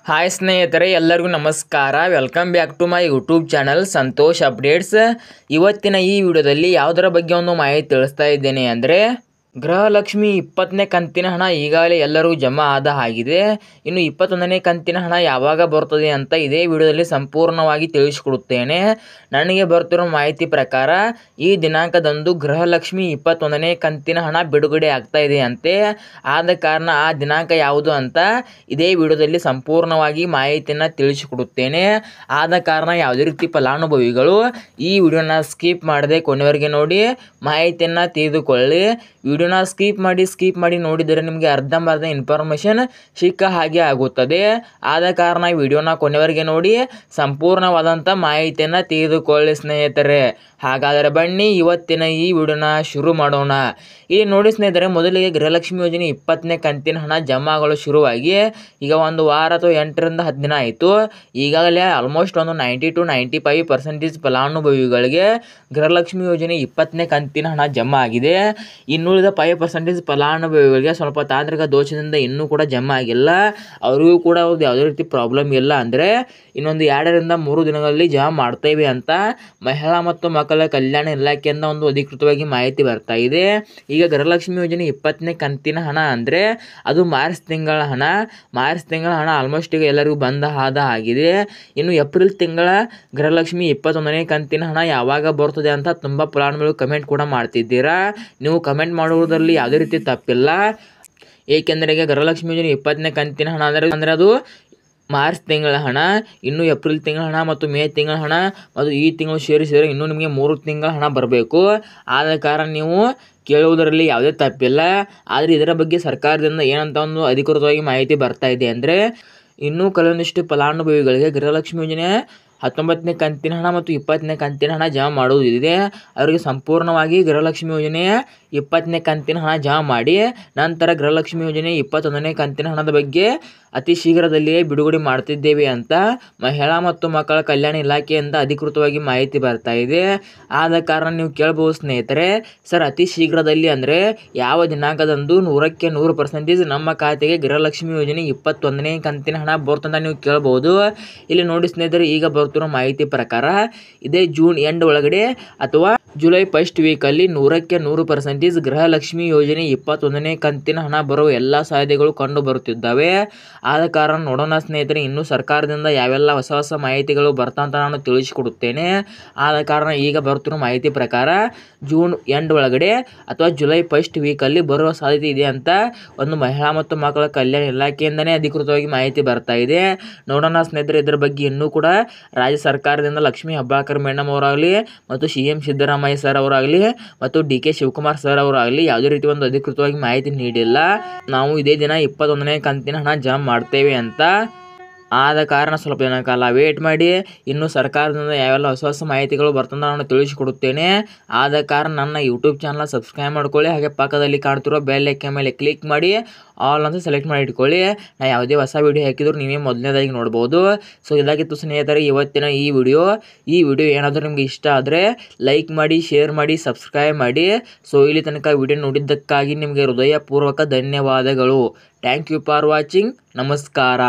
Hi ಸ್ನೇಹಿತರೆ, ಎಲ್ಲರಿಗೂ ನಮಸ್ಕಾರ. Welcome back to my YouTube channel Santosh updates. ಇವತ್ತಿನ ಈ ವಿಡಿಯೋದಲ್ಲಿ ಯಾವುದರ ಬಗ್ಗೆ ಒಂದು ಮಾಹಿತಿ ತಿಳಿಸ್ತಾ ಇದ್ದೇನೆ ಅಂದರೆ, ಗೃಹಲಕ್ಷ್ಮಿ 20ನೇ ಕಂತಿನ ಹಣ ಈಗಾಗಲೇ ಎಲ್ಲರಿಗೂ ಜಮಾ ಆದ ಆಗಿದೆ. ಇನ್ನು 21ನೇ ಕಂತಿನ ಹಣ ಯಾವಾಗ ಬರ್ತದೆ ಅಂತ ಇದೇ ವಿಡಿಯೋದಲ್ಲಿ ಸಂಪೂರ್ಣವಾಗಿ ತಿಳಿಸಿಕೊಡುತ್ತೇನೆ. ನನಗೆ ಬರ್ತಿರೋ ಮಾಹಿತಿ ಪ್ರಕಾರ ಈ ದಿನಾಂಕದಂದು ಗೃಹಲಕ್ಷ್ಮಿ 21ನೇ ಕಂತಿನ ಹಣ ಬಿಡುಗಡೆ ಆಗ್ತಾ ಇದೆ ಅಂತೆ. ಆದ ಕಾರಣ ಆ ದಿನಾಂಕ ಯಾವುದು ಅಂತ ಇದೇ ವಿಡಿಯೋದಲ್ಲಿ ಸಂಪೂರ್ಣವಾಗಿ ಮಾಹಿತಿಯನ್ನು ತಿಳಿಸಿಕೊಡುತ್ತೇನೆ. ಆದ ಕಾರಣ ಯಾವುದೇ ರೀತಿ ಫಲಾನುಭವಿಗಳು ಈ ವಿಡಿಯೋನ ಸ್ಕಿಪ್ ಮಾಡದೆ ಕೊನೆವರೆಗೆ ನೋಡಿ ಮಾಹಿತಿಯನ್ನು ತಿಳಿದುಕೊಳ್ಳಿ. ವಿಡಿಯೋನ ಸ್ಕಿಪ್ ಮಾಡಿ ನೋಡಿದರೆ ನಿಮಗೆ ಅರ್ಧಂಬರ್ಧ ಇನ್ಫಾರ್ಮೇಷನ್ ಸಿಕ್ಕ ಹಾಗೆ ಆಗುತ್ತದೆ. ಆದ ಕಾರಣ ವಿಡಿಯೋನ ಕೊನೆವರೆಗೆ ನೋಡಿ ಸಂಪೂರ್ಣವಾದಂಥ ಮಾಹಿತಿಯನ್ನು ತಿಳಿದುಕೊಳ್ಳಿ ಸ್ನೇಹಿತರೆ. ಹಾಗಾದರೆ ಬನ್ನಿ ಇವತ್ತಿನ ಈ ವಿಡಿಯೋನ ಶುರು ಮಾಡೋಣ. ಇಲ್ಲಿ ನೋಡಿ ಸ್ನೇಹಿತರೆ, ಮೊದಲಿಗೆ ಗೃಹಲಕ್ಷ್ಮಿ ಯೋಜನೆ 20ನೇ ಕಂತಿನ ಹಣ ಜಮಾ ಆಗಲು ಶುರುವಾಗಿ ಈಗ ಒಂದು ವಾರ ಅಥವಾ 8ರಿಂದ 10 ದಿನ ಆಯಿತು. ಈಗಾಗಲೇ ಆಲ್ಮೋಸ್ಟ್ ಒಂದು 90 to 95% ಫಲಾನುಭವಿಗಳಿಗೆ ಗೃಹಲಕ್ಷ್ಮಿ ಯೋಜನೆ 20ನೇ ಕಂತಿನ ಹಣ ಜಮಾ ಆಗಿದೆ. ಇನ್ನುಳಿದ 5% ಫಲಾನುಭವಿಗಳಿಗೆ ಸ್ವಲ್ಪ ತಾಂತ್ರಿಕ ದೋಷದಿಂದ ಇನ್ನೂ ಕೂಡ ಜಮಾ ಆಗಿಲ್ಲ. ಅವರಿಗೂ ಕೂಡ ಯಾವುದೇ ರೀತಿ ಪ್ರಾಬ್ಲಮ್ ಇಲ್ಲ. ಅಂದರೆ ಇನ್ನೊಂದು 2ರಿಂದ 3 ದಿನಗಳಲ್ಲಿ ಜಮಾ ಮಾಡ್ತೇವೆ ಅಂತ ಮಹಿಳಾ ಮತ್ತು ಮಕ್ಕಳ ಕಲ್ಯಾಣ ಇಲಾಖೆಯಿಂದ ಒಂದು ಅಧಿಕೃತವಾಗಿ ಮಾಹಿತಿ ಬರ್ತಾ ಇದೆ. ಈಗ ಗೃಹಲಕ್ಷ್ಮಿ ಯೋಜನೆ 20ನೇ ಕಂತಿನ ಹಣ ಅಂದರೆ ಅದು ಮಾರ್ಚ್ ತಿಂಗಳ ಹಣ ಆಲ್ಮೋಸ್ಟ್ ಈಗ ಎಲ್ಲರಿಗೂ ಆಗಿದೆ. ಇನ್ನು ಏಪ್ರಿಲ್ ತಿಂಗಳ ಗೃಹಲಕ್ಷ್ಮಿ 21ನೇ ಕಂತಿನ ಹಣ ಯಾವಾಗ ಬರ್ತದೆ ಅಂತ ತುಂಬ ಫಲಾನುಭವಿಗಳು ಕಮೆಂಟ್ ಕೂಡ ಮಾಡ್ತಿದ್ದೀರಾ. ನೀವು ಕಮೆಂಟ್ ಮಾಡುವುದರಲ್ಲಿ ಯಾವುದೇ ರೀತಿ ತಪ್ಪಿಲ್ಲ. ಏಕೆಂದರೆ ಈಗ ಗೃಹಲಕ್ಷ್ಮಿ ಯೋಜನೆ 20ನೇ ಕಂತಿನ ಹಣ ಅಂದರೆ ಅದು ಮಾರ್ಚ್ ತಿಂಗಳ ಹಣ, ಇನ್ನು ಏಪ್ರಿಲ್ ತಿಂಗಳ ಹಣ ಮತ್ತು ಮೇ ತಿಂಗಳ ಹಣ ಮತ್ತು ಈ ತಿಂಗಳು ಸೇರಿಸಿದರೆ ಇನ್ನೂ ನಿಮಗೆ 3 ತಿಂಗಳ ಹಣ ಬರಬೇಕು. ಆದ ಕಾರಣ ನೀವು ಕೇಳುವುದರಲ್ಲಿ ಯಾವುದೇ ತಪ್ಪಿಲ್ಲ. ಆದರೆ ಇದರ ಬಗ್ಗೆ ಸರ್ಕಾರದಿಂದ ಏನಂತ ಒಂದು ಅಧಿಕೃತವಾಗಿ ಮಾಹಿತಿ ಬರ್ತಾ ಇದೆ ಅಂದರೆ, ಇನ್ನೂ ಕೆಲವೊಂದಿಷ್ಟು ಫಲಾನುಭವಿಗಳಿಗೆ ಗೃಹಲಕ್ಷ್ಮಿ ಯೋಜನೆ 19ನೇ ಕಂತಿನ ಹಣ ಮತ್ತು 20ನೇ ಕಂತಿನ ಹಣ ಜಮಾ ಮಾಡುವುದಿದೆ. ಅವರಿಗೆ ಸಂಪೂರ್ಣವಾಗಿ ಗೃಹಲಕ್ಷ್ಮಿ ಯೋಜನೆಯ 20ನೇ ಕಂತಿನ ಹಣ ಜಮಾ ಮಾಡಿ ನಂತರ ಗೃಹಲಕ್ಷ್ಮಿ ಯೋಜನೆ 21ನೇ ಕಂತಿನ ಹಣದ ಬಗ್ಗೆ ಅತಿ ಶೀಘ್ರದಲ್ಲಿಯೇ ಬಿಡುಗಡೆ ಮಾಡ್ತಿದ್ದೇವೆ ಅಂತ ಮಹಿಳಾ ಮತ್ತು ಮಕ್ಕಳ ಕಲ್ಯಾಣ ಇಲಾಖೆಯಿಂದ ಅಧಿಕೃತವಾಗಿ ಮಾಹಿತಿ ಬರ್ತಾ ಇದೆ. ಆದ ಕಾರಣ ನೀವು ಕೇಳ್ಬೋದು ಸ್ನೇಹಿತರೆ, ಸರ್ ಅತಿ ಶೀಘ್ರದಲ್ಲಿ ಅಂದರೆ ಯಾವ ದಿನಾಂಕದಂದು 100ಕ್ಕೆ 100% ನಮ್ಮ ಖಾತೆಗೆ ಗೃಹಲಕ್ಷ್ಮಿ ಯೋಜನೆ 21ನೇ ಕಂತಿನ ಹಣ ಬರ್ತಂತ ನೀವು ಕೇಳ್ಬೋದು. ಇಲ್ಲಿ ನೋಡಿ ಸ್ನೇಹಿತರೆ, ಈಗ ಬರ್ತಿರೋ ಮಾಹಿತಿ ಪ್ರಕಾರ ಇದೇ ಜೂನ್ ಎಂಡ್ ಒಳಗಡೆ ಅಥವಾ ಜುಲೈ ಫಸ್ಟ್ ವೀಕಲ್ಲಿ 100ಕ್ಕೆ 100% ಗೃಹಲಕ್ಷ್ಮಿ ಯೋಜನೆ 21ನೇ ಕಂತಿನ ಹಣ ಬರುವ ಎಲ್ಲ ಸಾಧ್ಯತೆಗಳು ಕಂಡು ಬರುತ್ತಿದ್ದಾವೆ. ಆದ ಕಾರಣ ನೋಡೋಣ ಸ್ನೇಹಿತರೆ, ಇನ್ನೂ ಸರ್ಕಾರದಿಂದ ಯಾವೆಲ್ಲ ಹೊಸ ಮಾಹಿತಿಗಳು ಬರ್ತಾ ಅಂತ ನಾನು ತಿಳಿಸಿಕೊಡುತ್ತೇನೆ. ಆದ ಕಾರಣ ಈಗ ಬರ್ತಿರೋ ಮಾಹಿತಿ ಪ್ರಕಾರ ಜೂನ್ ಎಂಡ್ ಒಳಗಡೆ ಅಥವಾ ಜುಲೈ ಫಸ್ಟ್ ವೀಕಲ್ಲಿ ಬರುವ ಸಾಧ್ಯತೆ ಇದೆ ಅಂತ ಒಂದು ಮಹಿಳಾ ಮತ್ತು ಮಕ್ಕಳ ಕಲ್ಯಾಣ ಇಲಾಖೆಯಿಂದನೇ ಅಧಿಕೃತವಾಗಿ ಮಾಹಿತಿ ಬರ್ತಾ ಇದೆ. ನೋಡೋಣ ಸ್ನೇಹಿತರೆ, ಇದರ ಬಗ್ಗೆ ಇನ್ನೂ ಕೂಡ ರಾಜ್ಯ ಸರ್ಕಾರದಿಂದ ಲಕ್ಷ್ಮೀ ಹೆಬ್ಬಾಳ್ಕರ್ ಮೇಡಮ್ ಅವರಾಗಲಿ ಮತ್ತು CM ಸಿದ್ದರಾಮಯ್ಯ ಸರ್ ಅವರಾಗಲಿ ಮತ್ತು DK ಶಿವಕುಮಾರ್ ಸರ್ ಅವರಾಗಲಿ ಯಾವುದೇ ರೀತಿ ಒಂದು ಅಧಿಕೃತವಾಗಿ ಮಾಹಿತಿ ನೀಡಿಲ್ಲ. ನಾವು ಇದೇ ದಿನ 21ನೇ ಕಂತಿನ ಹಣ ಜಮಾ ಮಾಡ್ತೇವೆ ಅಂತ. ಆದ ಕಾರಣ ಸ್ವಲ್ಪ ದಿನ ಕಾಲ ವೇಟ್ ಮಾಡಿ, ಇನ್ನು ಸರ್ಕಾರದಿಂದ ಯಾವೆಲ್ಲ ಹೊಸ ಮಾಹಿತಿಗಳು ಬರ್ತಂತ ನಾನು ತಿಳಿಸಿಕೊಡುತ್ತೇನೆ. ಆದ ಕಾರಣ ನನ್ನ ಯೂಟ್ಯೂಬ್ ಚಾನಲ್ ಸಬ್ಸ್ಕ್ರೈಬ್ ಮಾಡ್ಕೊಳ್ಳಿ. ಹಾಗೆ ಪಕ್ಕದಲ್ಲಿ ಕಾಣ್ತಿರೋ ಬೆಲ್ ಐಕಾನ್ ಮೇಲೆ ಕ್ಲಿಕ್ ಮಾಡಿ ಆಲ್ ಅಂತ ಸೆಲೆಕ್ಟ್ ಮಾಡಿ ಇಟ್ಕೊಳ್ಳಿ. ನಾನು ಯಾವುದೇ ಹೊಸ ವಿಡಿಯೋ ಹಾಕಿದ್ರು ನೀವೇ ಮೊದಲನೇದಾಗಿ ನೋಡ್ಬೋದು. ಸೊ ಇದಾಗಿತ್ತು ಸ್ನೇಹಿತರೆ ಇವತ್ತಿನ ಈ ವಿಡಿಯೋ ಏನಾದರೂ ನಿಮಗೆ ಇಷ್ಟ ಆದರೆ ಲೈಕ್ ಮಾಡಿ, ಶೇರ್ ಮಾಡಿ, ಸಬ್ಸ್ಕ್ರೈಬ್ ಮಾಡಿ. ಸೊ ಇಲ್ಲಿ ತನಕ ವಿಡಿಯೋ ನೋಡಿದ್ದಕ್ಕಾಗಿ ನಿಮಗೆ ಹೃದಯಪೂರ್ವಕ ಧನ್ಯವಾದಗಳು. Thank you for watching. ನಮಸ್ಕಾರ.